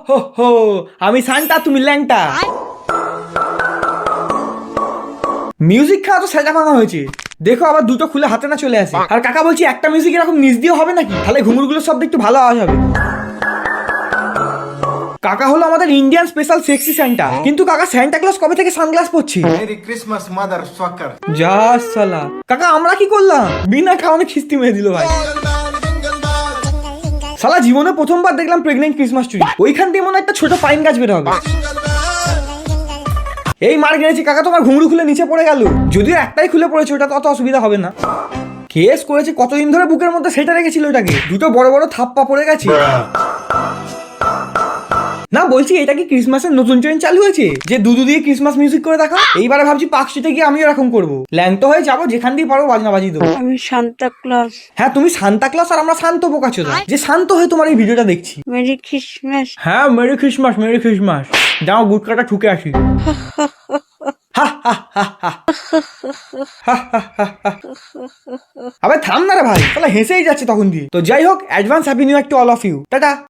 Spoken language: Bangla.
হো হো, আমি সান্টা তুমি ল্যাংটা। মিউজিক খাওয়া তো সেটা ভাঙা হয়েছে, দেখো আবার দুটো খুলে হাতে না চলে আসে। আর কাকা বলছি একটা মিউজিক এরকম নিচ দিয়ে হবে নাকি, তাহলে ঘুঙুরগুলোর শব্দ একটু ভালো আওয়াজ হবে। কাকা হলো আমাদের ইন্ডিয়ান স্পেশাল সেক্সি স্যান্টা, কিন্তু কাকা সান্টা ক্লজ কবে থেকে সানগ্লাস পরছি? Merry Christmas mother ফাকার। যা সালা, কাকা আমরা কি করলাম? বিনা কারণে খিস্তি মেরে দিল ভাই। সালা জীবনে প্রথমবার দেখলাম প্রেগনেন্ট ক্রিসমাস ট্রি, ওইখান দিয়ে মনে হয় একটা ছোট পাইন গাছ বের হবে। এই মার গেছি কাকা, তোমার ঘুঙরু খুলে নিচে পড়ে গেল, যদিও একটাই খুলে পড়েছে, ওটা তো অত অসুবিধা হবে না। কেস করেছে কতদিন ধরে বুকের মধ্যে সেটা রেখেছিল ওটাকে, দুটো বড় বড় থাপ্পা পড়ে গেছে। না বলছি এটা কি ক্রিসমাসের নতুন ট্রেন্ড চালু হয়েছে যে দুধু দিয়ে ক্রিসমাস মিউজিক করে দেখা? এইবারে ভাবছি পার্কস্ট্রিটে গিয়ে আমিও এরকম করবো, ল্যাংটো হয়ে যাবো, যেখান দিয়ে পারবো বাজনা বাজিয়ে দেবো। আমি সান্তা ক্লজ। হ্যাঁ তুমি সান্তা ক্লজ আর আমরা শান্ত বোকাচোদা, যে শান্ত হয়ে তোমার এই ভিডিওটা দেখছি। Merry Christmas. হ্যাঁ মেরি ক্রিসমাস, মেরি ক্রিসমাস। যাও গুটকাটা ঠুকে আসি। আবে থাম না রে ভাই, তাহলে হেসেই যাচ্ছে তখন দিয়ে। তো যাই হোক, advance happy new year to all of you, tata.